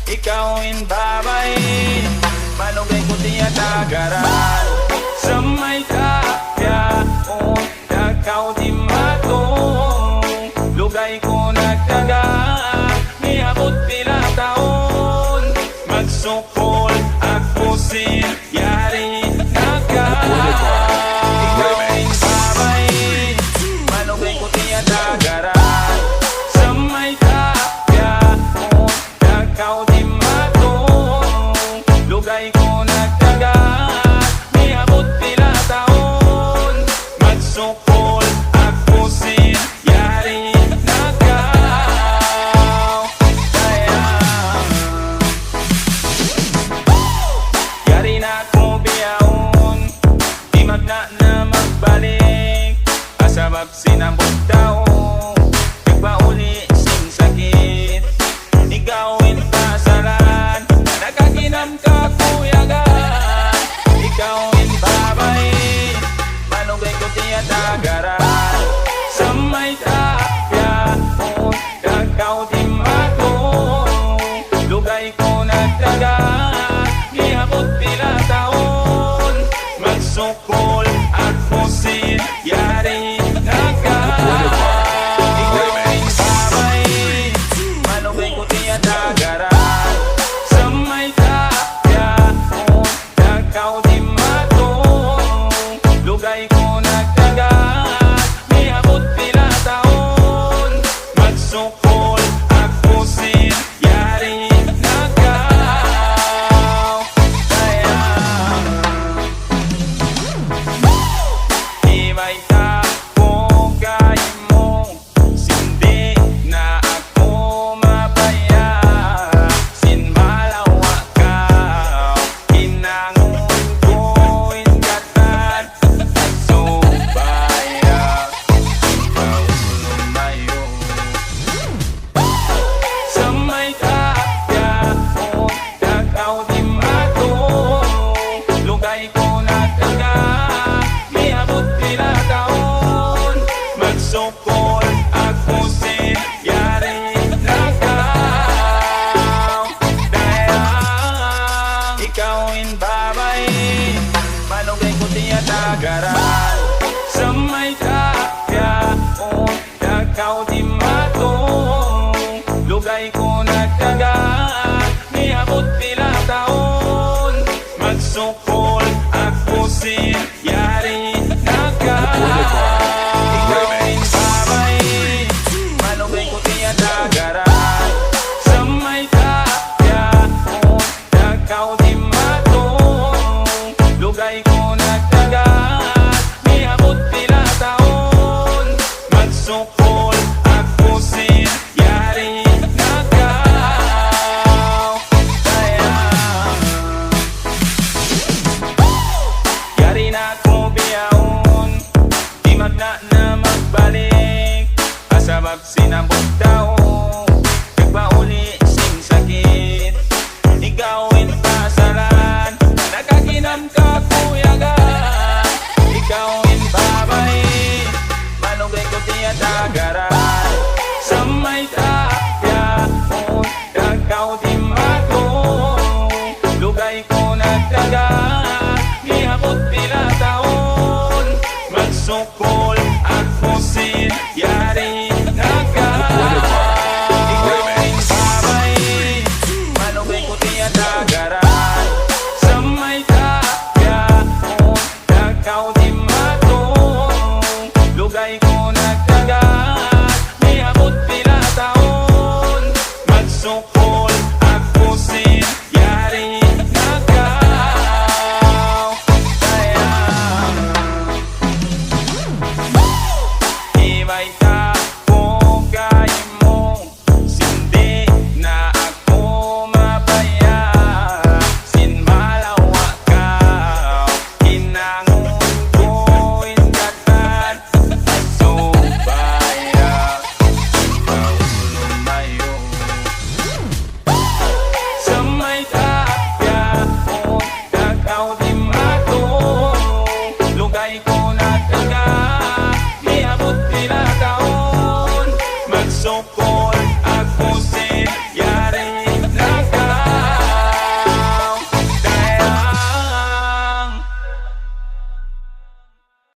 Ikawin babay, malugay ko tiyatagaran. Sa may kapya o takaw di matong, lugay ko nagtaga, niabot pila taon. Magsukol ako yari nagka. Ikawin babay, malugay ko tiyatagaran. Sa may kapya o takaw di matong, lugay ko nagtaga, niabot pila taon. Magsukol ako yari nagkaw. Yari na ko biyahon, di magna na magbalik. Asabab sinambot tao, nagpauli sing sakit. Ikawin pasalan, nakakinam ka kuyagan. Ikawin babay, malugay ko tiyatagaran. Sa may kapya o takaw di matong, lugay ko nagtaga, niabot pila taon. Magsukol ako yari nagkaw. Ikawin babay, malugay ko tiyatagaran. Sa may kapya o takaw di matong, lugay ko nagtaga, niabot pila taon. Magsukol ako yari nagkaw. Di may tako kayo mo, sindi na ako mabaya. Sinmalawa ka, inangon ko inkatan. Subaya, ikaw lumayo. Sa may kapya o takaw di matong, lugay ko nagtaga, niabot pila taon. Magsukol ako yari nagkaw. Dayang ikawin babay, malugay ko tiyatagaran. Sa may kapya o takaw di matong, lugay ko nagtaga, niabot pila taon. Magsukol ako yari nagkaw. Ikawin babay, malugay ko tiyatagaran. Sa may kapya o takaw di matong, lugay ko nagtaga, niabot pila taon. Magsukol ako yari nagkaw. Yari na ko biyahon, di magna na magbalik. Asabab sinambot tao, nagpauli sing sakit. Ikawin pasalan, nakakinam ka kuyagan. Ikawin babay, malugay ko tiyatagaran. Sa may kapya o takaw di matong, lugay ko nagtaga, niabot pila taon. Magsukol ako yari nagkaw. Ikawin babay, malugay ko tiyatagaran. Sa may kapya o takaw di matong, lugay ko nagtaga, niabot pila taon. Magsukol